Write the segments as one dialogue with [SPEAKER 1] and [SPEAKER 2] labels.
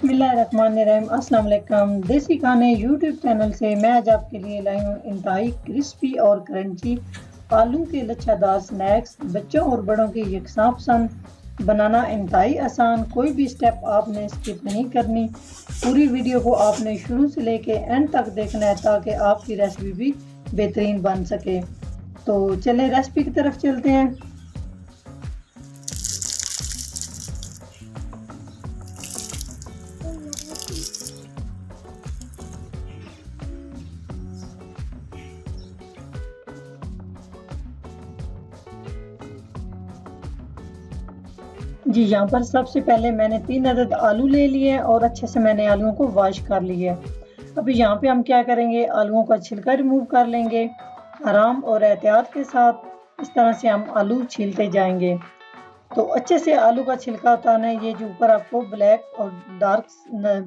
[SPEAKER 1] बिस्मिल्लाहिर्रहमानिर्रहीम। अस्सलाम वालेकुम। देसी खाने यूट्यूब चैनल से मैं आज आपके लिए लाई हूँ इंतहाई क्रिस्पी और क्रंची आलू के लच्छादार स्नैक्स। बच्चों और बड़ों की यकसां पसंद, बनाना इंतहाई आसान, कोई भी स्टेप आपने स्किप नहीं करनी। पूरी वीडियो को आपने शुरू से लेके एंड तक देखना है ताकि आपकी रेसिपी भी बेहतरीन बन सके। तो चलें रेसिपी की तरफ चलते हैं। जी, यहाँ पर सबसे पहले मैंने 3 अदद आलू ले लिए और अच्छे से मैंने आलूओं को वॉश कर लिया है। अभी यहाँ पे हम क्या करेंगे, आलूओं का छिलका रिमूव कर लेंगे। आराम और एहतियात के साथ इस तरह से हम आलू छीलते जाएंगे। तो अच्छे से आलू का छिलका उतारना है। ये जो ऊपर आपको ब्लैक और डार्क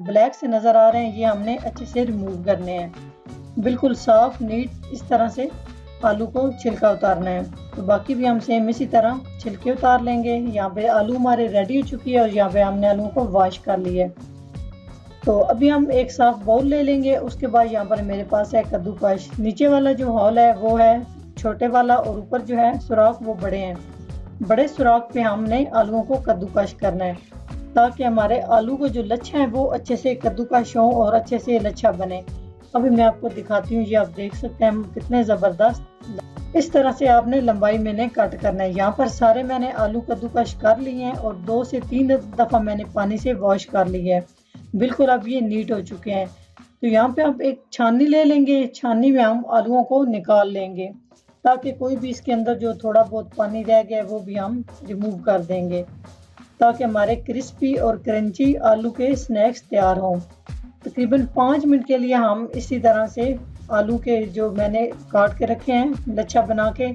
[SPEAKER 1] ब्लैक से नज़र आ रहे हैं, ये हमने अच्छे से रिमूव करने हैं। बिल्कुल साफ नीट इस तरह से आलू को छिलका उतारना है। तो बाकी भी हम सेम इसी तरह छिलके उतार लेंगे। यहाँ पे आलू हमारे रेडी हो चुकी है और यहाँ पे हमने आलू को वॉश कर लिया है। तो अभी हम एक साफ बाउल ले लेंगे। उसके बाद यहाँ पर मेरे पास है कद्दूकश। नीचे वाला जो हॉल है वो है छोटे वाला और ऊपर जो है सुराख वो बड़े हैं। बड़े सुराख पे हमने आलूओं को कद्दूकश करना है ताकि हमारे आलू को जो लच्छा है वो अच्छे से कद्दूकश हो और अच्छे से लच्छा बने। अभी मैं आपको दिखाती हूँ। ये आप देख सकते हैं कितने ज़बरदस्त। इस तरह से आपने लंबाई में कट करना है। यहाँ पर सारे मैंने आलू कद्दूकश कर लिए हैं और 2 से 3 दफ़ा मैंने पानी से वॉश कर लिया है। बिल्कुल अब ये नीट हो चुके हैं। तो यहाँ पे हम एक छाननी ले लेंगे। छाननी में हम आलूओं को निकाल लेंगे ताकि कोई भी इसके अंदर जो थोड़ा बहुत पानी रह गया वो भी हम रिमूव कर देंगे ताकि हमारे क्रिस्पी और क्रंची आलू के स्नैक्स तैयार हों। तकरीबन 5 मिनट के लिए हम इसी तरह से आलू के जो मैंने काट के रखे हैं लच्छा बना के,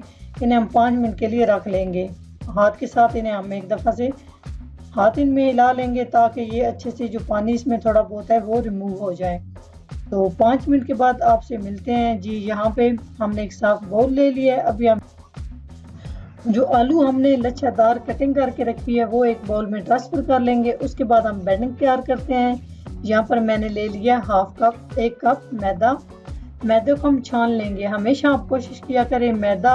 [SPEAKER 1] इन्हें हम 5 मिनट के लिए रख लेंगे। हाथ के साथ इन्हें हम एक दफ़ा से हाथ इनमें हिला लेंगे ताकि ये अच्छे से जो पानी इसमें थोड़ा बहुत है वो रिमूव हो जाए। तो 5 मिनट के बाद आपसे मिलते हैं। जी, यहाँ पे हमने एक साफ बाउल ले लिया है। अभी हम जो आलू हमने लच्छादार कटिंग करके रखी है वो एक बाउल में ट्रांसफ़र कर लेंगे। उसके बाद हम बेडिंग तैयार करते हैं। यहाँ पर मैंने ले लिया एक कप मैदा। मैदे को हम छान लेंगे। हमेशा आप कोशिश किया करें मैदा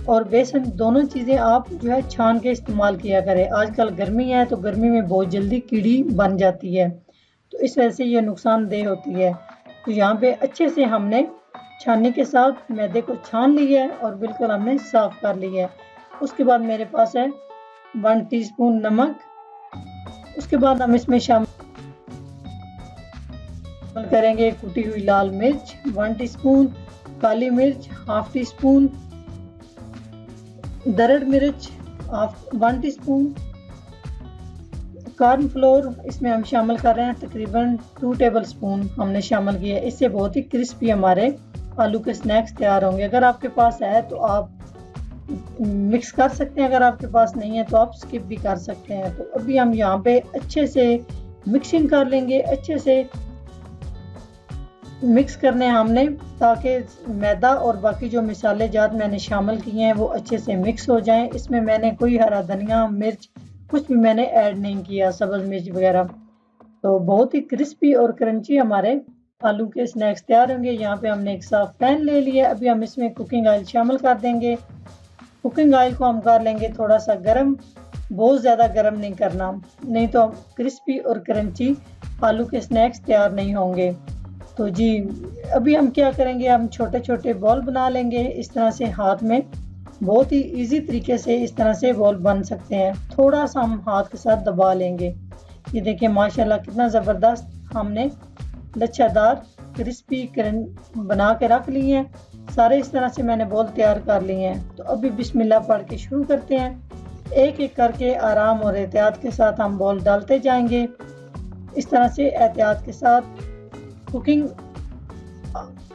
[SPEAKER 1] और बेसन दोनों चीज़ें आप जो है छान के इस्तेमाल किया करें। आजकल गर्मी है तो गर्मी में बहुत जल्दी कीड़ी बन जाती है, तो इस वजह से ये नुकसानदेह होती है। तो यहाँ पे अच्छे से हमने छाननी के साथ मैदे को छान लिया है और बिल्कुल हमने साफ कर लिया है। उसके बाद मेरे पास है 1 टीस्पून नमक। उसके बाद हम इसमें शामिल करेंगे कुटी हुई लाल मिर्च 1 टीस्पून, काली मिर्च 1/2 टीस्पून, दरड़ मिर्च 1 टीस्पून, कॉर्नफ्लोर इसमें हम शामिल कर रहे हैं तकरीबन 2 टेबल स्पून हमने शामिल किया है। इससे बहुत ही क्रिस्पी हमारे आलू के स्नैक्स तैयार होंगे। अगर आपके पास है तो आप मिक्स कर सकते हैं, अगर आपके पास नहीं है तो आप स्किप भी कर सकते हैं। तो अभी हम यहाँ पे अच्छे से मिक्सिंग कर लेंगे। अच्छे से मिक्स करने हमने ताकि मैदा और बाकी जो मसाले जात मैंने शामिल किए हैं वो अच्छे से मिक्स हो जाएं। इसमें मैंने कोई हरा धनिया मिर्च कुछ भी मैंने ऐड नहीं किया, सब्ज़ मिर्च वगैरह। तो बहुत ही क्रिस्पी और क्रंची हमारे आलू के स्नैक्स तैयार होंगे। यहाँ पे हमने एक साफ पैन ले लिया। अभी हम इसमें कुकिंग ऑयल शामिल कर देंगे। कुकिंग ऑयल को हम कर लेंगे थोड़ा सा गर्म, बहुत ज़्यादा गर्म नहीं करना, नहीं तो क्रिस्पी और क्रंची आलू के स्नैक्स तैयार नहीं होंगे। तो जी, अभी हम क्या करेंगे, हम छोटे छोटे बॉल बना लेंगे इस तरह से हाथ में। बहुत ही इजी तरीके से इस तरह से बॉल बन सकते हैं। थोड़ा सा हम हाथ के साथ दबा लेंगे। ये देखिए माशाल्लाह कितना ज़बरदस्त हमने लच्छादार क्रिस्पी बना के रख लिए हैं। सारे इस तरह से मैंने बॉल तैयार कर लिए हैं। तो अभी बिस्मिल्लाह पढ़ के शुरू करते हैं। एक एक करके आराम और एहतियात के साथ हम बॉल डालते जाएंगे। इस तरह से एहतियात के साथ कुकिंग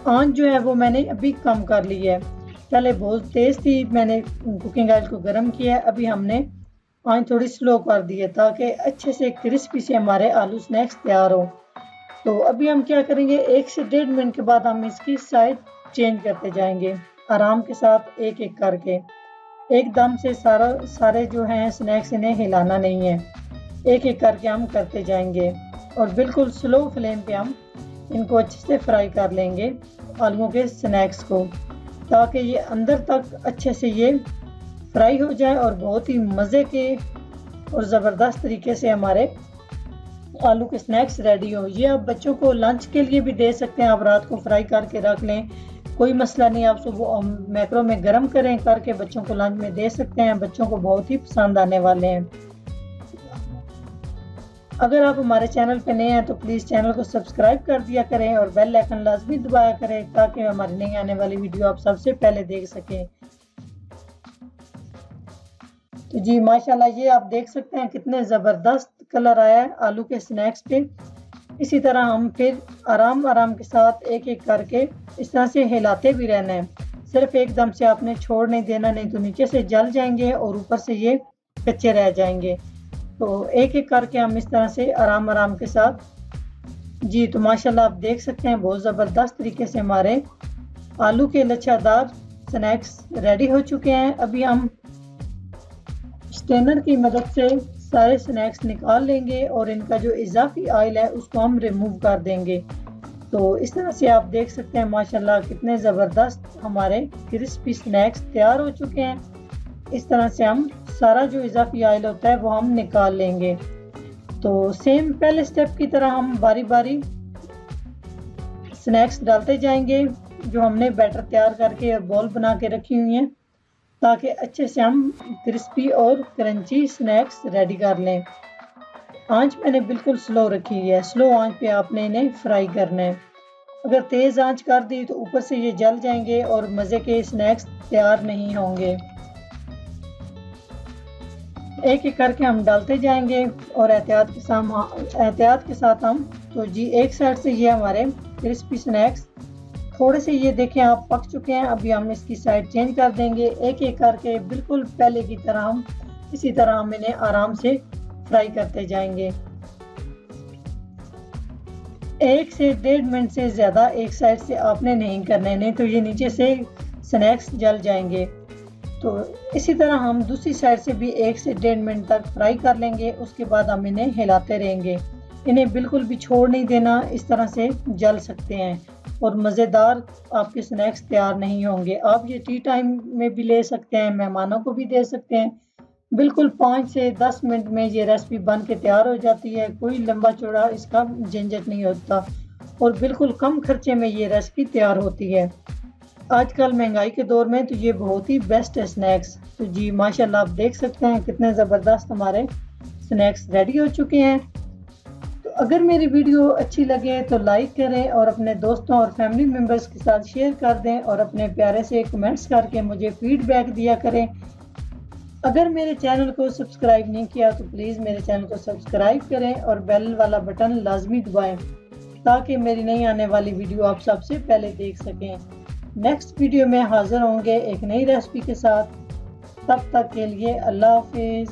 [SPEAKER 1] आंच जो है वो मैंने अभी कम कर ली है। पहले बहुत तेज़ थी, मैंने कुकिंग ऑयल को गर्म किया है। अभी हमने आंच थोड़ी स्लो कर दी है ताकि अच्छे से क्रिस्पी से हमारे आलू स्नैक्स तैयार हो। तो अभी हम क्या करेंगे, 1 से 1.5 मिनट के बाद हम इसकी साइड चेंज करते जाएंगे आराम के साथ, एक एक करके। एकदम से सारे जो हैं स्नैक्स इन्हें हिलाना नहीं है, एक एक करके हम करते जाएंगे। और बिल्कुल स्लो फ्लेम पे हम इनको अच्छे से फ्राई कर लेंगे आलूओं के स्नैक्स को, ताकि ये अंदर तक अच्छे से ये फ्राई हो जाए और बहुत ही मज़े के और ज़बरदस्त तरीके से हमारे आलू के स्नैक्स रेडी हो। ये आप बच्चों को लंच के लिए भी दे सकते हैं, आप रात को फ्राई करके रख लें, कोई मसला नहीं। आप सुबह मैक्रो में गर्म करें करके बच्चों को लंच में दे सकते हैं, बच्चों को बहुत ही पसंद आने वाले हैं। अगर आप हमारे चैनल पे नए हैं तो प्लीज़ चैनल को सब्सक्राइब कर दिया करें और बेल आइकन लाजमी दबाया करें, ताकि हमारी नई आने वाली वीडियो आप सबसे पहले देख सकें। तो जी माशाल्लाह, ये आप देख सकते हैं कितने ज़बरदस्त कलर आया है आलू के स्नैक्स पे। इसी तरह हम फिर आराम आराम के साथ एक एक करके इस तरह से हिलाते भी रहना है, सिर्फ एकदम से आपने छोड़ नहीं देना, नहीं तो नीचे से जल जाएंगे और ऊपर से ये कच्चे रह जाएंगे। तो एक एक करके हम इस तरह से आराम आराम के साथ जी। तो माशाल्लाह आप देख सकते हैं बहुत ज़बरदस्त तरीके से हमारे आलू के लच्छादार स्नैक्स रेडी हो चुके हैं। अभी हम स्ट्रेनर की मदद से सारे स्नैक्स निकाल लेंगे और इनका जो इजाफी ऑयल है उसको हम रिमूव कर देंगे। तो इस तरह से आप देख सकते हैं माशाल्लाह कितने ज़बरदस्त हमारे क्रिस्पी स्नैक्स तैयार हो चुके हैं। इस तरह से हम सारा जो इजाफी ऑयल होता है वो हम निकाल लेंगे। तो सेम पहले स्टेप की तरह हम बारी बारी स्नैक्स डालते जाएंगे जो हमने बैटर तैयार करके बॉल बना के रखी हुई हैं, ताकि अच्छे से हम क्रिस्पी और क्रंची स्नैक्स रेडी कर लें। आंच मैंने बिल्कुल स्लो रखी है, स्लो आंच पे आपने इन्हें फ्राई करना है। अगर तेज़ आंच कर दी तो ऊपर से ये जल जाएंगे और मज़े के स्नैक्स तैयार नहीं होंगे। एक एक करके हम डालते जाएंगे और एहतियात के साथ हम तो जी एक साइड से ये हमारे क्रिस्पी स्नैक्स थोड़े से ये देखें आप पक चुके हैं। अभी हम इसकी साइड चेंज कर देंगे एक एक करके, बिल्कुल पहले की तरह हम इसी तरह हम इन्हें आराम से फ्राई करते जाएंगे। 1 से 1.5 मिनट से ज़्यादा एक साइड से आपने नहीं करना, नहीं तो ये नीचे से स्नैक्स जल जाएंगे। तो इसी तरह हम दूसरी साइड से भी 1 से 1.5 मिनट तक फ्राई कर लेंगे। उसके बाद हम इन्हें हिलाते रहेंगे, इन्हें बिल्कुल भी छोड़ नहीं देना, इस तरह से जल सकते हैं और मज़ेदार आपके स्नैक्स तैयार नहीं होंगे। आप ये टी टाइम में भी ले सकते हैं, मेहमानों को भी दे सकते हैं। बिल्कुल 5 से 10 मिनट में ये रेसिपी बन के तैयार हो जाती है, कोई लंबा चौड़ा इसका झंझट नहीं होता और बिल्कुल कम खर्चे में ये रेसिपी तैयार होती है। आजकल महंगाई के दौर में तो ये बहुत ही बेस्ट है स्नैक्स। तो जी माशाल्लाह आप देख सकते हैं कितने ज़बरदस्त हमारे स्नैक्स रेडी हो चुके हैं। तो अगर मेरी वीडियो अच्छी लगे तो लाइक करें और अपने दोस्तों और फैमिली मेम्बर्स के साथ शेयर कर दें और अपने प्यारे से कमेंट्स करके मुझे फीडबैक दिया करें। अगर मेरे चैनल को सब्सक्राइब नहीं किया तो प्लीज़ मेरे चैनल को सब्सक्राइब करें और बेल वाला बटन लाजमी दबाएं, ताकि मेरी नई आने वाली वीडियो आप सबसे पहले देख सकें। नेक्स्ट वीडियो में हाजिर होंगे एक नई रेसिपी के साथ। तब तक के लिए अल्लाह हाफिज़।